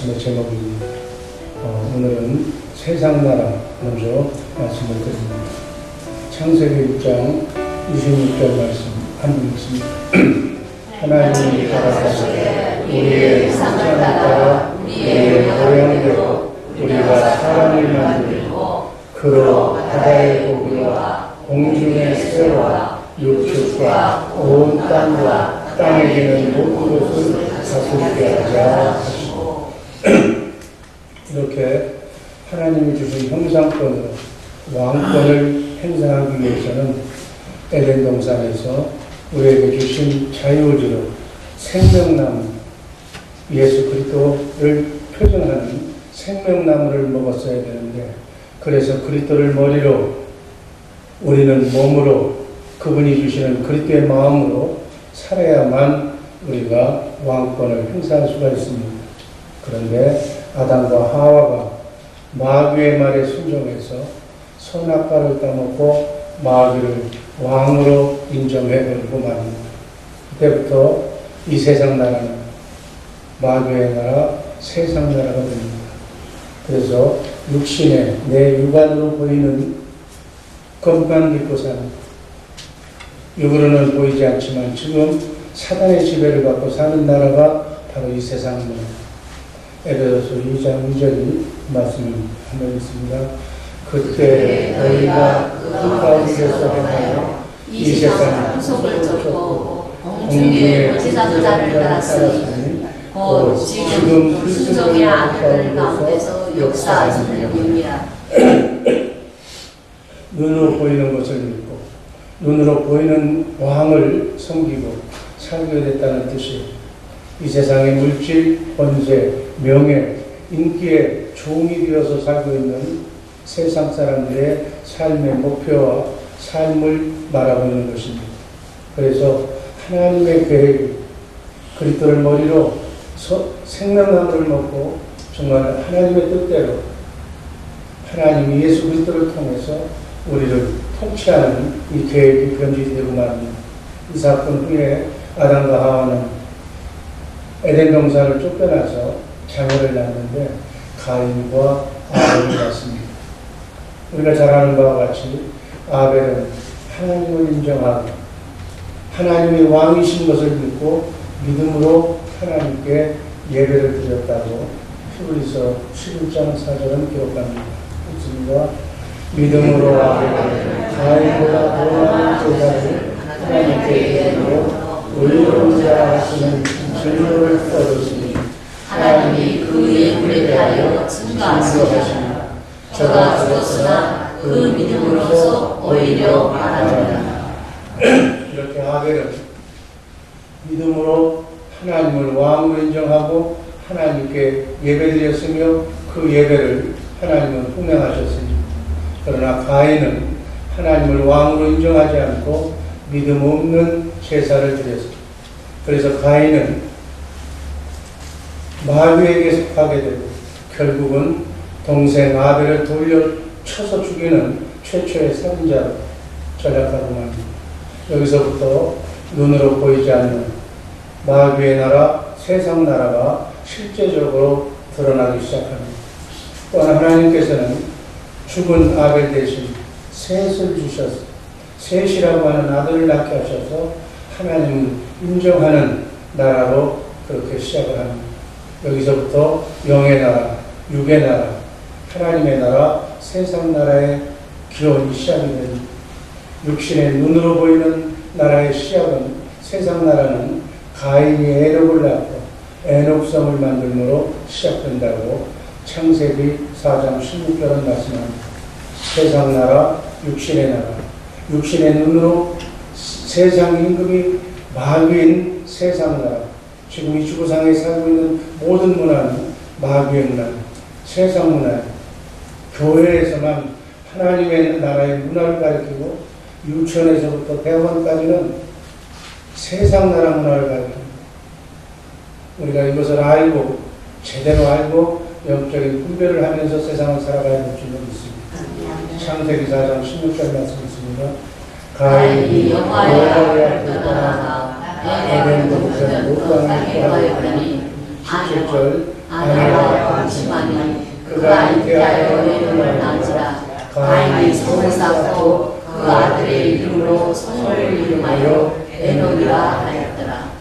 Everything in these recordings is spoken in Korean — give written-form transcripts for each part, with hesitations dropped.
말씀의 제목입니다. 오늘은 세상 나라 먼저 말씀을 드립니다. 창세기 1장 26절 말씀 한번 읽습니다. 하나님이 가라사대 우리의 상상을 따라 우리의 모양대로 우리가 사람을 만들고 그로 바다의 고기와 공중의 새와 육축과 온 땅과 땅에 기는 모든 것을 다스리게 하자 하시고 이렇게 하나님이 주신 형상권으로 왕권을 행사하기 위해서는 에덴 동산에서 우리에게 주신 자유의지로 생명나무 예수 그리스도를 표현하는 생명나무를 먹었어야 되는데 그래서 그리스도를 머리로 우리는 몸으로 그분이 주시는 그리스도의 마음으로 살아야만 우리가 왕권을 행사할 수가 있습니다. 그런데 아담과 하와가 마귀의 말에 순종해서 선악과를 따먹고 마귀를 왕으로 인정해버리고 말입니다. 그때부터 이 세상 나라는 마귀의 나라, 세상 나라가 됩니다. 그래서 육신의 내 육안으로 보이는 것만 믿고 사는 육으로는 보이지 않지만 지금 사단의 지배를 받고 사는 나라가 바로 이 세상입니다. 에베소서 2장 2절이 말씀을 한번 있습니다. 그때 너희가 그 가운데서 행하여 이 세상의 속을 쫓고 공중의 거짓한 자를 따랐으니 곧 지금 불순종의 아들 가운데서 역사하시는 분이라. 눈으로 보이는 것을 믿고 눈으로 보이는 왕을 섬기고 살게 됐다는 뜻이 이 세상의 물질, 번세, 명예, 인기에 종이 되어서 살고 있는 세상 사람들의 삶의 목표와 삶을 말하고 있는 것입니다. 그래서 하나님의 계획이 그리스도를 머리로 생명나무를 먹고 정말 하나님의 뜻대로 하나님이 예수 그리스도를 통해서 우리를 통치하는 이 계획이 변질되고 말입니다. 이 사건 후에 아담과 하와는 에덴 동산을 쫓겨나서 자녀를 낳는데 가인과 아벨을 낳습니다. 우리가 잘 아는 바와 같이 아벨은 하나님을 인정하고 하나님이 왕이신 것을 믿고 믿음으로 하나님께 예배를 드렸다고 히브리서 11장 4절은 기록합니다. 그렇습니다. 믿음으로 아벨은 가인보다 더 많은 제사를 하나님께 드리고 의로운 자 하시는 진노를 얻었으니 하나님이 그 예물에 대하여 증거하시니라. 저가 죽었으나 그 믿음으로서 오히려 말하느니라. 이렇게 아벨은 믿음으로 하나님을 왕으로 인정하고 하나님께 예배드렸으며 그 예배를 하나님은 훈행하셨으니 그러나 가인은 하나님을 왕으로 인정하지 않고 믿음 없는 제사를 드렸습니다. 그래서 가인은 마귀에게 속하게 되고 결국은 동생 아벨을 돌려 쳐서 죽이는 최초의 살인자로 전락하고 맙니다. 여기서부터 눈으로 보이지 않는 마귀의 나라, 세상 나라가 실제적으로 드러나기 시작합니다. 또한 하나님께서는 죽은 아벨 대신 셋을 주셔서 셋이라고 하는 아들을 낳게 하셔서 하나님을 인정하는 나라로 그렇게 시작을 합니다. 여기서부터 영의 나라, 육의 나라, 하나님의 나라, 세상 나라의 기원이 시작이 됩니다. 육신의 눈으로 보이는 나라의 시작은 세상 나라는 가인이 에녹을 낳고 에녹성을 만들므로 시작된다고 창세기 4장 16절은 말씀합니다. 세상 나라, 육신의 나라, 육신의 눈으로 세상 임금이 마귀인 세상 나라, 지금 이 지구상에 살고 있는 모든 문화는 마귀의 문화입니다. 세상 문화입니다. 교회에서만 하나님의 나라의 문화를 가르치고 유치원에서부터 대학원까지는 세상 나라 문화를 가르칩니다. 우리가 이것을 알고 제대로 알고 영적인 분별을 하면서 세상을 살아가야 될 줄은 있습니다. 창세기 4장 16절 말씀 있습니다. 가인이 여호와의 앞을 떠나가 에덴 동산 롯과 함께 하였더니 17절 아내와 동침하니 그가 잉태하여 이름을 낳은지라. 가인이 성을 쌓고 그 아들의 이름으로 성을 이름하여 에녹이라 하였더라.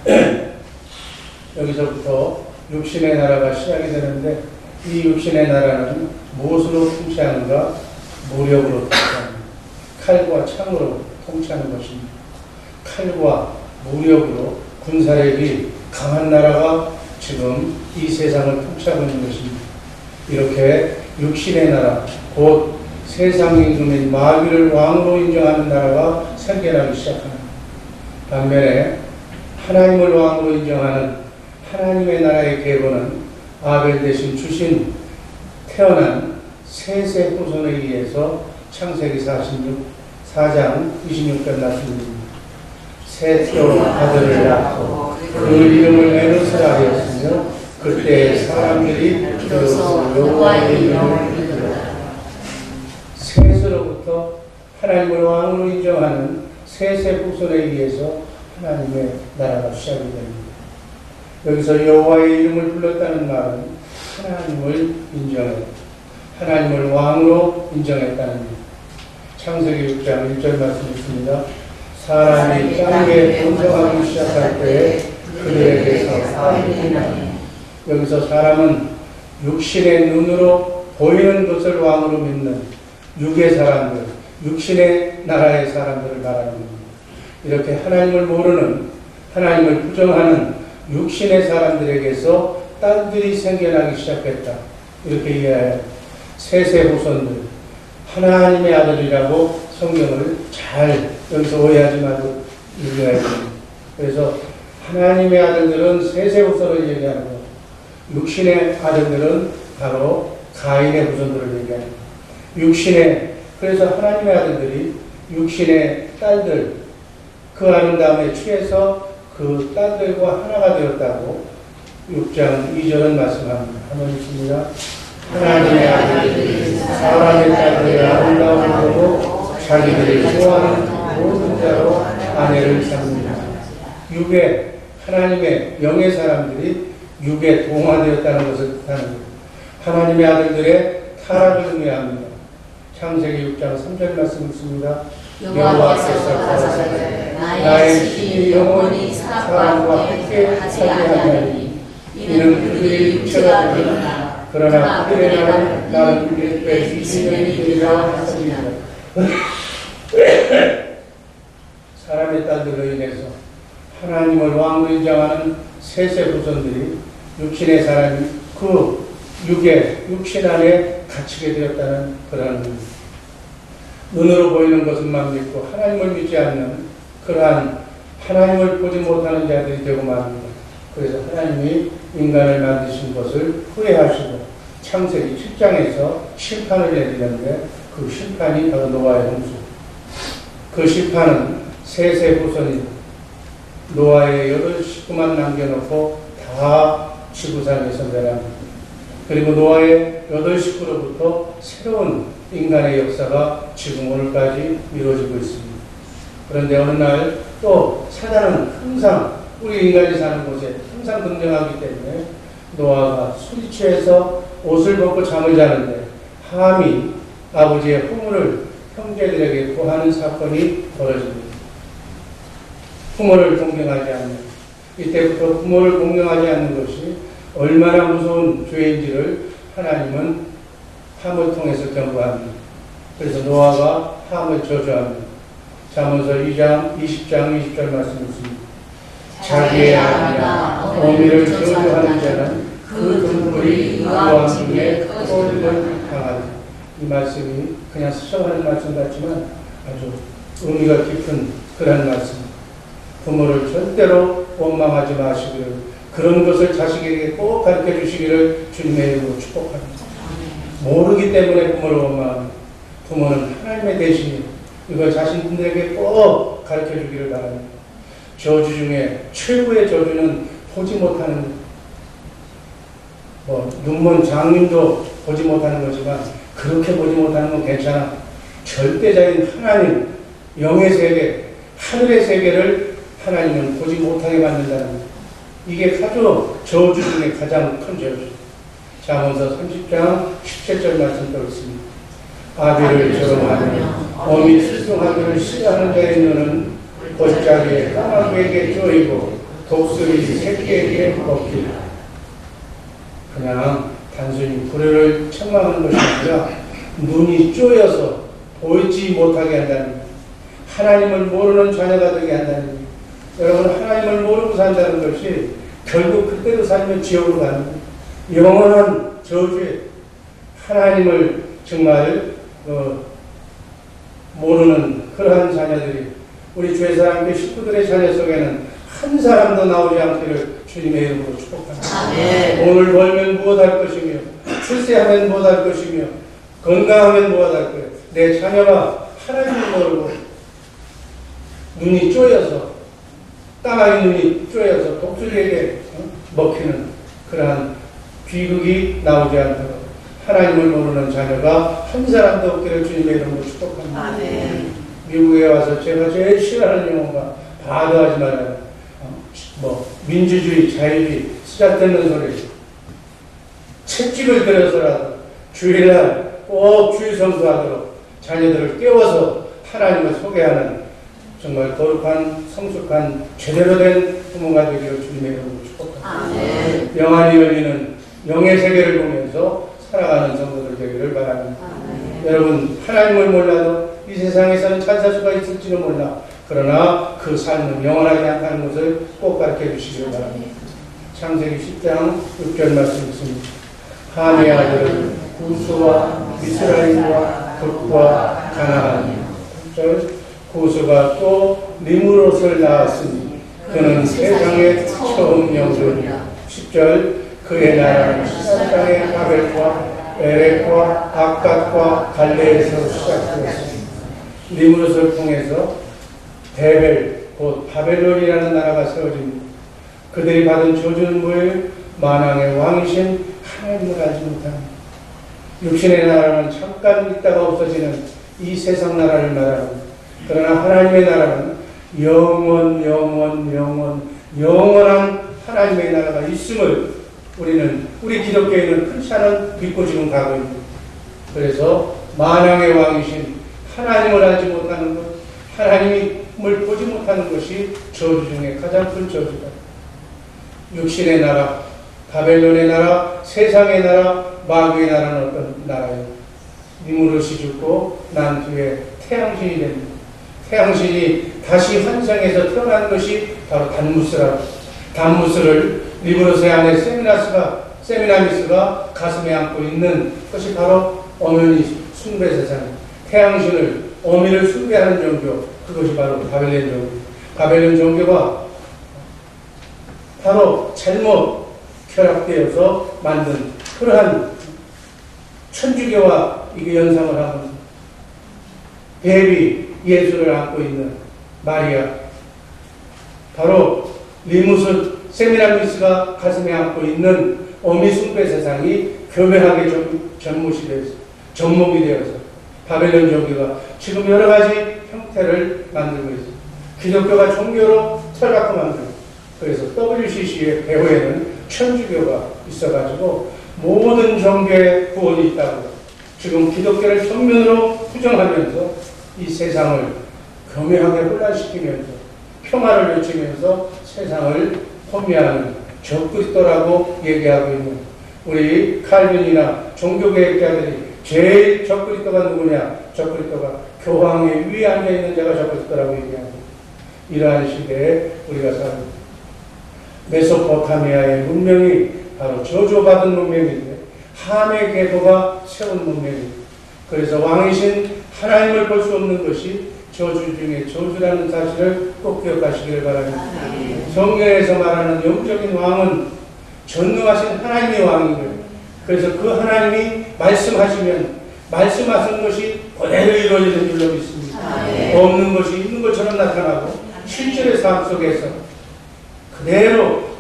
여기서부터 육신의 나라가 시작이 되는데 이 육신의 나라는 무엇으로 통치하는가? 무력으로 통치합니다. 칼과 창으로 통치하는 것입니다. 칼과 무력으로 군사력이 강한 나라가 지금 이 세상을 통치하고 있는 것입니다. 이렇게 육신의 나라, 곧 세상 임금인 마귀를 왕으로 인정하는 나라가 생겨나기 시작합니다. 반면에 하나님을 왕으로 인정하는 하나님의 나라의 계보는 아벨 대신 주신 태어난 셋의 후손에 의해서 창세기 4장 26절 말씀입니다. 셋도 아들을 낳고 그 이름을 에노스라 하였으며 그때 사람들이 비로소 여호와의 이름을 부르더라. 셋으로부터 하나님을 왕으로 인정하는 셋의 후손에 의해서 하나님의 나라가 시작이 됩니다. 여기서 여호와의 이름을 불렀다는 말은 하나님을 인정했다. 하나님을 왕으로 인정했다는 것. 창세기 6장 1절 말씀 있습니다. 사람이 땅에 번성하기 시작할 때에 그들에게서 사람이 나니. 여기서 사람은 육신의 눈으로 보이는 것을 왕으로 믿는 육의 사람들, 육신의 나라의 사람들을 말하는 겁니다. 이렇게 하나님을 모르는, 하나님을 부정하는 육신의 사람들에게서 딸들이 생겨나기 시작했다. 이렇게 이해해요. 셋의 후손들, 하나님의 아들이라고 성경을 잘 여기서 오해하지 말고 읽어야 됩니다. 그래서 하나님의 아들들은 셋의 후손을 얘기하는 거, 육신의 아들들은 바로 가인의 후손들을 얘기합니다. 그래서 하나님의 아들들이 육신의 딸들, 그 아름다움에 취해서 그 딸들과 하나가 되었다고 6장 2절은 말씀합니다. 한번 읽습니다. 하나님의 아들들이 사람의 딸들의 아름다움을 보고 자기들이 좋아하는 모든 자로 아내를 삼는다. 육의 하나님의 영의 사람들이 육에 동화되었다는 것을 뜻하는 것. 하나님의 아들들의 타락을 의미합니다. 창세기 6장 3절 말씀 있습니다. 여호와께서 가라사대 나의 신이 영원히 사람과 함께 하지 아니하리니 이는 그들의 육체가 되리라. 그러나 그들의 나는 620년이 되리라 하시니라. 사람의 딸들로 인해서 하나님을 왕으로 인정하는 셋의 후손들이 육신의 사람이 그 육신 안에 갇히게 되었다는 그런 눈으로 보이는 것만 믿고 하나님을 믿지 않는 그러한 하나님을 보지 못하는 자들이 되고 말합니다. 그래서 하나님이 인간을 만드신 것을 후회하시고 창세기 7장에서 심판을 내리는데 그 심판이 바로 노아의 홍수. 그 심판은 셋의 후손이 노아의 8식구만 남겨놓고 다 지구상에서 멸합니다. 그리고 노아의 8식구로부터 새로운 인간의 역사가 지금 오늘까지 이루어지고 있습니다. 그런데 어느 날 또 사단은 항상 우리 인간이 사는 곳에 항상 등장하기 때문에 노아가 술이 취해서 옷을 벗고 잠을 자는데 함이 아버지의 후문을 형제들에게 구하는 사건이 벌어집니다. 부모를 공경하지 않는, 이때부터 부모를 공경하지 않는 것이 얼마나 무서운 죄인지를 하나님은 함을 통해서 경고합니다. 그래서 노아가 함을 저주합니다. 잠언서 2장 20절 말씀 있습니다. 자기의 아내나 어미를 저주하는 자는 그 등불이 무한 중에 꺼짐을 당하다. 이 말씀이 그냥 수정하는 말씀 같지만 아주 의미가 깊은 그런 말씀입니다. 부모를 절대로 원망하지 마시기를, 그런 것을 자식에게 꼭 가르쳐 주시기를 주님의 이름으로 축복합니다. 모르기 때문에 부모를 원망합니다. 부모는 하나님의 대신이 이걸 자신들에게 꼭 가르쳐 주기를 바랍니다. 저주 중에 최고의 저주는 보지 못하는, 눈먼 장님도 보지 못하는 거지만 그렇게 보지 못하는 건 괜찮아. 절대자인 하나님, 영의 세계, 하늘의 세계를 하나님은 보지 못하게 만든다는 것. 이게 아주 저주 중에 가장 큰 저주. 잠언서 30장 17절 말씀 들었습니다. 아비를 조롱하며 어미 수종하기를 싫어하는 자의 눈은 골짜기에 까마귀에게 쪼이고 독수리 새끼에게 먹히리라. 그냥 단순히 불효를 책망하는 것이 아니라 눈이 쪼여서 보이지 못하게 한다는 것, 하나님을 모르는 자녀가 되게 한다는 것. 여러분, 하나님을 모르고 산다는 것이 결국 그때로 살면 지옥으로 가는 거예요. 영원한 저주에 하나님을 정말 모르는 그러한 자녀들이 우리 주의 사람의 식구들의 자녀 속에는 한 사람도 나오지 않기를 주님의 이름으로 축복합니다. 돈을 벌면 무엇할 것이며 출세하면 무엇할 것이며 건강하면 무엇할 거예요. 내 자녀가 하나님을 모르고 눈이 쪼여서 까마귀 눈이 쪼여서 독수리에게 먹히는 그러한 비극이 나오지 않도록 하나님을 모르는 자녀가 한 사람도 없기를 주님의 이름으로 축복합니다. 아멘. 미국에 와서 제가 제일 싫어하는 용어가 바보하지 말아요. 민주주의, 자유주의, 쓰잘데없는 소리. 책집을 들여서라도 주일날 꼭 주일 성수하도록 자녀들을 깨워서 하나님을 소개하는 정말 거룩한, 성숙한, 제대로 된 부모가 되기를 주님의 이름으로 축복합니다. 영안이 열리는 영의 세계를 보면서 살아가는 성도들 되기를 바랍니다. 여러분, 하나님을 몰라도 이 세상에서는 찬사수가 있을지는 몰라. 그러나 그 삶은 영원하지 않다는 것을 꼭 가르쳐 주시기 바랍니다. 창세기 10장 6절 말씀 있습니다. 함의 아들은 구스와 미스라임과 북과 가나안이요. 8절 구스가 또 니므롯을 낳았으니 그는 세상의 처음 영존이라. 10절 그의 나라는 시사땅의 바벨과 에렉과 악갓과 갈레에서 시작되었습니다. 니므롯을 통해서 베벨, 곧 바벨론이라는 나라가 세워집니다. 그들이 받은 저주는 뭐예요? 만왕의 왕이신 하나님을 알지 못합니다. 육신의 나라는 잠깐 있다가 없어지는 이 세상 나라를 말합니다. 그러나 하나님의 나라는 영원한 하나님의 나라가 있음을 우리 기독교인은 크리스찬은 믿고 지금 가고 있습니다. 그래서 만왕의 왕이신 하나님을 알지 못하는 것, 하나님을 보지 못하는 것이 저주 중에 가장 큰 저주다. 육신의 나라, 바벨론의 나라, 세상의 나라, 마귀의 나라는 어떤 나라예요? 니므롯이 죽고 난 뒤에 태양신이 됩니다. 태양신이 다시 환생해서 태어난 것이 바로 단무스라고. 단무스를 니므롯의 아내 세미나미스가 가슴에 안고 있는 것이 바로 어머니 숭배 세상. 태양신을, 어미를 숭배하는 종교, 그것이 바로 바벨론 종교. 바벨론 종교가 바로 잘못 결합되어서 만든 그러한 천주교와 이게 연상을 하면서 베비 예수를 안고 있는 마리아, 바로 리무스 세미나미스가 가슴에 안고 있는 어미 숭배 세상이 교묘하게 접목이 되어서 바벨론 종교가 지금 여러 가지 형태를 만들고 있습니다. 기독교가 종교로 철학고 만들고, 그래서 WCC의 배후에는 천주교가 있어가지고 모든 종교에 구원이 있다고 지금 기독교를 정면으로 부정하면서 이 세상을 교묘하게 혼란시키면서 평화를 외치면서 세상을 혼미하는 적그리스도라고 얘기하고 있는 우리 칼빈이나 종교개혁자들이 제일 적그리스도가 누구냐? 적그리스도가 교황의 위에 앉아있는 자가 적그리스도라고 얘기합니다. 이러한 시대에 우리가 삽니다. 메소포타미아의 문명이 바로 저주받은 문명인데 함의 계보가 세운 문명입니다. 그래서 왕이신 하나님을 볼 수 없는 것이 저주 중에 저주라는 사실을 꼭 기억하시길 바랍니다. 성경에서 말하는 영적인 왕은 전능하신 하나님의 왕이고요. 그래서 그 하나님이 말씀하시면 말씀하신 것이 그대로 이루어지는 줄로 믿습니다. 없는 것이 있는 것처럼 나타나고 실제의 삶 속에서 그대로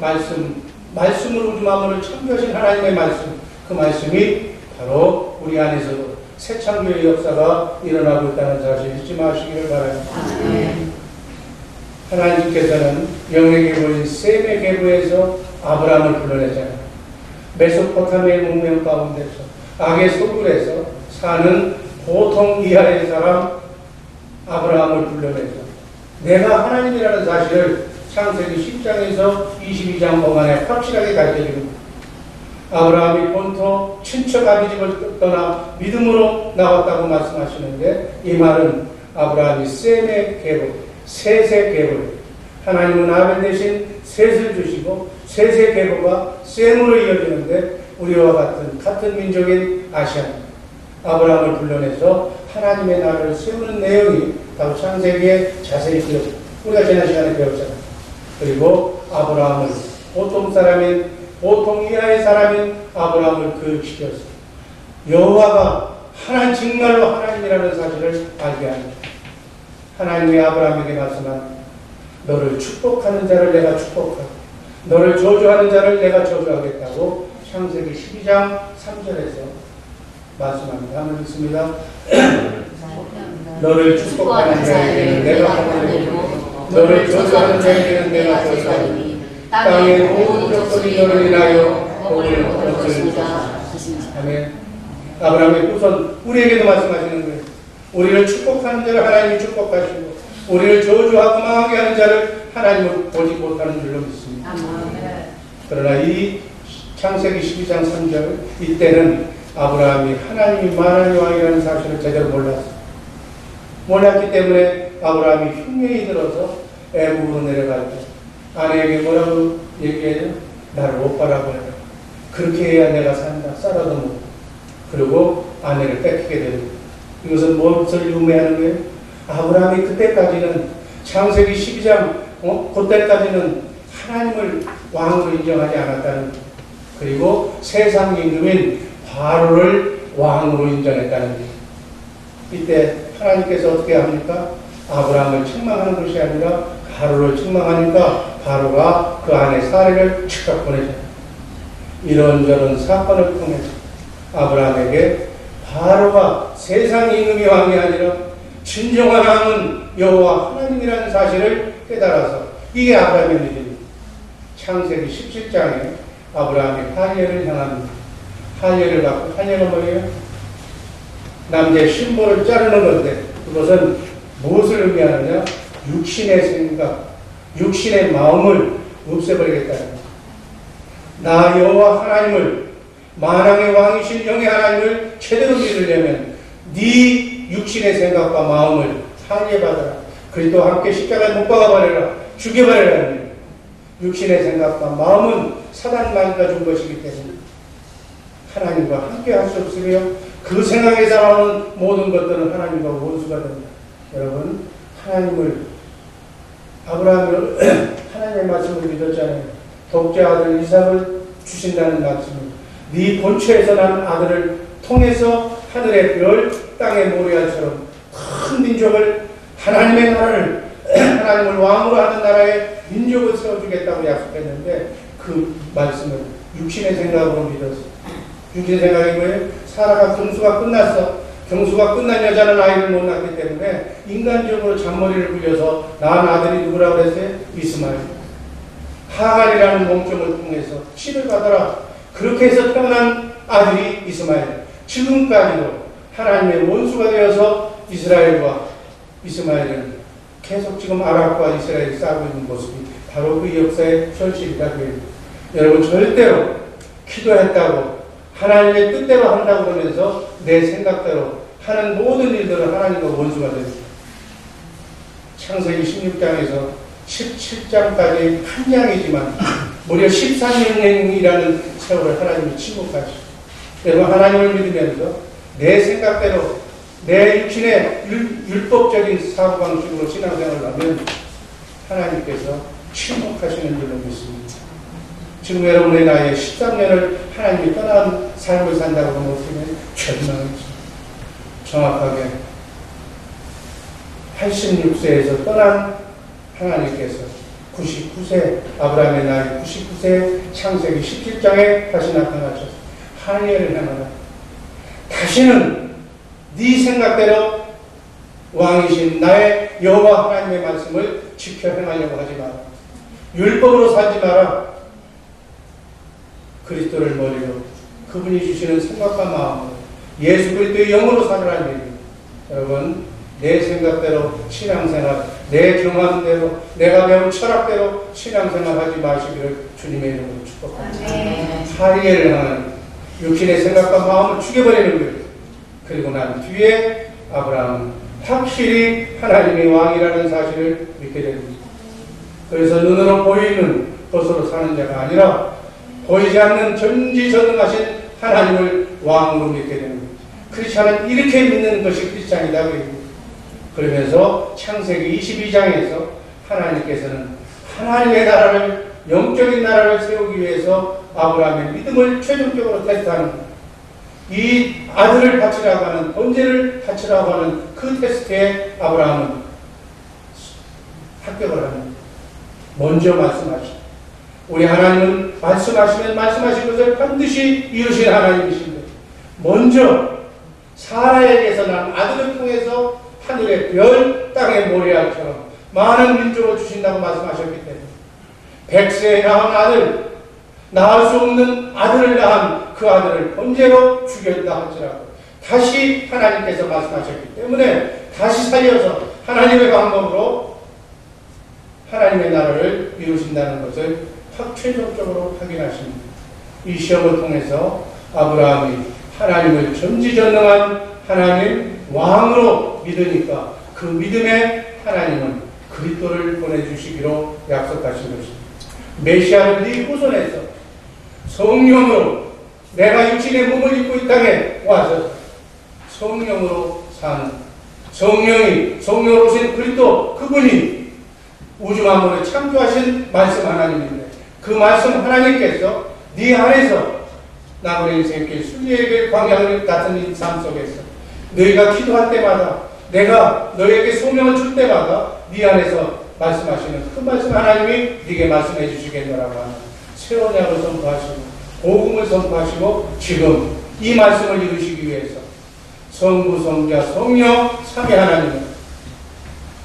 말씀으로 우리 마음을 창조하신 하나님의 말씀, 그 말씀이 바로 우리 안에서도 새 창조의 역사가 일어나고 있다는 사실 잊지 마시기를 바랍니다. 하나님께서는 영의 계보인 셈의 계보에서 아브라함을 불러내잖아요. 메소포타미아의 문명 가운데서 악의 소굴에서 사는 보통 이하의 사람 아브라함을 불러내서 내가 하나님이라는 사실을 창세기 10장에서 22장 동안에 확실하게 가르쳐줍니다. 아브라함이 본토 친척 아비집을 떠나 믿음으로 나왔다고 말씀하시는데 이 말은 아브라함이 셈의 계보, 셋의 계보, 하나님은 아벨 대신 셋을 주시고 셋의 계보가 셈으로 이어지는데 우리와 같은 민족인 아시안 아브라함을 불러내서 하나님의 나라를 세우는 내용이 바로 창세기에 자세히 기록. 우리가 지난 시간에 배웠잖아요. 그리고 아브라함을 보통 이하의 사람인 아브라함을 교육시켰어요. 여호와가 정말로 하나님이라는 사실을 알게 합니다. 하나님이 아브라함에게 말씀한 너를 축복하는 자를 내가 축복하고 너를 저주하는 자를 내가 저주하겠다고 창세기 12장 3절에서 말씀합니다. 한번 읽습니다. 너를 축복하는 자에게는 내가 하나님이고 너를 저주하는 자에게는 내가 저주하리니 땅의 모든 족속이 너를 인하여 복을 얻을 것이다. 아멘. 아브라함의 우선 우리에게도 말씀하시는 거예요. 우리를 축복하는 자를 하나님이 축복하시고 우리를 저주하고 망하게 하는 자를 하나님은 보지 못하는 줄로 믿습니다. 그러나 이 창세기 12장 3절 이때는 아브라함이 하나님이 만왕의 왕이라는 사실을 제대로 몰랐기 때문에 아브라함이 흉내이 들어서 애국으로 내려갈 때 아내에게 뭐라고 얘기해요? 나를 오빠라고 해라. 그렇게 해야 내가 산다. 쌀아도 먹고. 그리고 아내를 뺏기게 됩니다. 이것은 무엇을 의미하는 거예요? 아브라함이 그때까지는 창세기 12장 그때까지는 하나님을 왕으로 인정하지 않았다는 거예요. 그리고 세상 임금인 바로를 왕으로 인정했다는 거예요. 이때 하나님께서 어떻게 합니까? 아브라함을 책망하는 것이 아니라 바로를 책망하니까 바로가 그 안에 사례를 즉각 보내잖아요. 이런저런 사건을 통해서 아브라함에게 바로가 세상 임금이 왕이 아니라 진정한 왕은 여호와 하나님이라는 사실을 깨달아서 이게 아브라함의 믿음입니다. 창세기 17장에 아브라함이 할례를 향합니다. 할례를 받고 할례가 뭐예요? 남자의 신부를 자르는 건데 그것은 무엇을 의미하느냐? 육신의 생각, 육신의 마음을 없애버리겠다는 거예요. 나 여호와 하나님을 만왕의 왕이신 영의 하나님을 제대로 믿으려면 네 육신의 생각과 마음을 할례받아라. 그리스도와 함께 십자가에 못 박아버려라. 죽여버려라. 육신의 생각과 마음은 사단만 가진 것이기 때문에 하나님과 함께 할 수 없으며 그 생각에 살아오는 모든 것들은 하나님과 원수가 됩니다. 여러분 아브라함을 하나님의 말씀을 믿었잖아요. 독자 아들 이삭을 주신다는 말씀을 네 본처에서 난 아들을 통해서 하늘의 별 땅의 모래알처럼 큰 민족을 하나님의 나라를 하나님을 왕으로 하는 나라의 민족을 세워주겠다고 약속했는데 그 말씀을 육신의 생각으로 믿었어요. 육신의 생각이 뭐예요? 사라가 경수가 끝났어. 경수가 끝난 여자는 아이를 못 낳기 때문에 인간적으로 잔머리를 굴려서 낳은 아들이 누구라고 그랬어요? 이스마엘. 하갈이라는 몸종을 통해서 씨를 받아라. 그렇게 해서 태어난 아들이 이스마엘. 지금까지도 하나님의 원수가 되어서 이스라엘과 이스마엘은 계속 지금 아랍과 이스라엘이 싸우고 있는 모습이 바로 그 역사의 현실이다. 여러분 절대로 기도했다고 하나님의 뜻대로 한다고 그러면서 내 생각대로 하는 모든 일들은 하나님과 원수가 됩니다. 창세기 16장에서 17장까지 한 양이지만 무려 14년이라는 세월을 하나님이 침묵하시고 여러분 하나님을 믿으면서 내 생각대로 내 육신의 율법적인 사고방식으로 신앙생활을 하면 하나님께서 침묵하시는 줄로 믿습니다. 지금 여러분의 나이에 13년을 하나님이 떠난 삶을 산다고 하면 어떻게 절망했죠. 정확하게 86세에서 떠난 하나님께서 99세 아브라함의 나이 99세 창세기 17장에 다시 나타나셔서 할례를 행하라. 다시는 네 생각대로 왕이신 나의 여호와 하나님의 말씀을 지켜 행하려고 하지 마라. 율법으로 살지 마라. 그리스도를 머리로 그분이 주시는 생각과 마음으로 예수 그리스도의 영으로 살아라는 얘기예요. 여러분, 내 생각대로 신앙생활, 내 경험대로, 내가 배운 철학대로 신앙생활 하지 마시기를 주님의 이름으로 축복합니다. 사리엘을 향한 육신의 생각과 마음을 죽여버리는 거예요. 그리고 난 뒤에 아브라함은 확실히 하나님의 왕이라는 사실을 믿게 됩니다. 그래서 눈으로 보이는 것으로 사는 자가 아니라 보이지 않는 전지전능하신 하나님을 왕으로 믿게 되는 거예요. 크리스찬은 이렇게 믿는 것이 크리스찬이다. 그러면서 창세기 22장에서 하나님께서는 하나님의 나라를, 영적인 나라를 세우기 위해서 아브라함의 믿음을 최종적으로 테스트하는 거예요. 이 아들을 바치라고 하는, 번제를 바치라고 하는 그 테스트에 아브라함은 합격을 합니다. 먼저 말씀하시고, 우리 하나님은 말씀하시면 말씀하신 것을 반드시 이루신 하나님이신데, 먼저 사라에게서 난 아들을 통해서 하늘의 별, 땅의 모래알처럼 많은 민족을 주신다고 말씀하셨기 때문에 100세에 낳은 아들, 낳을 수 없는 아들을 낳은 그 아들을 번제로 죽였다 할지라도 다시 하나님께서 말씀하셨기 때문에 다시 살려서 하나님의 방법으로 하나님의 나라를 이루신다는 것을 최종적으로 확인하십니다. 이 시험을 통해서 아브라함이 하나님을 전지전능한 하나님 왕으로 믿으니까 그 믿음에 하나님은 그리스도를 보내주시기로 약속하신 것입니다. 메시아를 네 후손에서 성령으로, 내가 육신의 몸을 입고 이 땅에 와서 성령으로 사는, 성령으로 오신 그리스도, 그분이 우주 만물을 창조하신 말씀 하나님인데, 그 말씀 하나님께서 네 안에서 남은 인생길, 순리의 길, 광야를 같은 이 삶 속에서 너희가 기도할 때마다, 내가 너희에게 소명을 줄 때마다 네 안에서 말씀하시는 그 말씀 하나님이 네게 말씀해 주시겠노라고 하는 새 언약을 선포하시고 복음을 선포하시고 지금 이 말씀을 이루시기 위해서 성부, 성자, 성령, 삼위 하나님은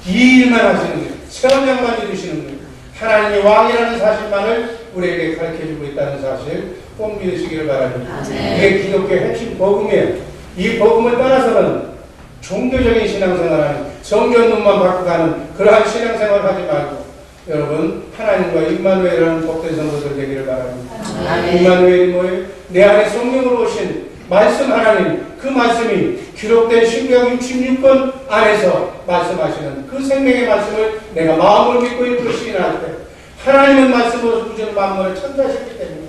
이 일만 하시는 거예요. 새 언약만 이루시는 거예요. 하나님이 왕이라는 사실만을 우리에게 가르쳐주고 있다는 사실 꼭 믿으시기를 바랍니다. 이게 기독교의 핵심 복음이에요. 이 복음을 따라서는 종교적인 신앙생활하는, 성경론만 받고 가는 그러한 신앙생활을 하지 말고 여러분, 하나님과 임마누엘이라는 복된 성도들 되기를 바랍니다. 임마누엘이 뭐예요? 내 안에 성령으로 오신 말씀 하나님, 그 말씀이 기록된 신구약 66권 안에서 말씀하시는 그 생명의 말씀을 내가 마음으로 믿고 읽고 시인할 때 하나님은 말씀으로 우주 만물을 창조하셨기 때문에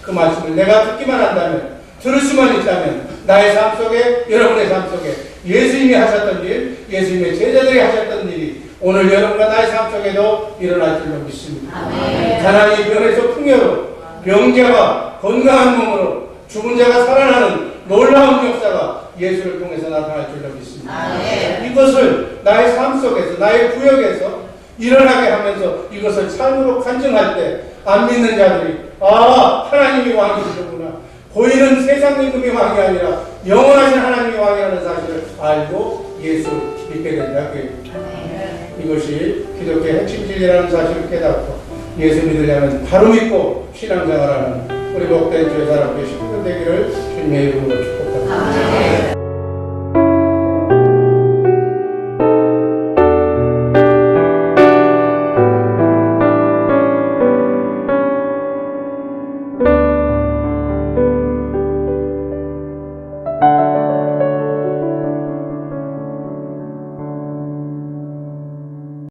그 말씀을 내가 듣기만 한다면, 들을 수만 있다면 나의 삶 속에, 여러분의 삶 속에 예수님이 하셨던 일, 예수님의 제자들이 하셨던 일이 오늘 여러분과 나의 삶 속에도 일어날 줄로 믿습니다. 가난이 병에서 풍요로, 병자가 건강한 몸으로, 죽은 자가 살아나는 놀라운 역사가 예수를 통해서 나타날 줄로 믿습니다. 이것을 나의 삶 속에서, 나의 구역에서 일어나게 하면서 이것을 삶으로 간증할 때 안 믿는 자들이 하나님이 왕이시구나, 보이는 세상 임금이 왕이 아니라 영원하신 하나님이 왕이라는 사실을 알고 예수 믿게 된다. 이것이 기독교의 핵심 진리라는 사실을 깨닫고 예수 믿으려면 바로 믿고 신앙생활하는 우리 복된 교회 사람들의 식구들 되기를 주님의 이름으로 축복합니다.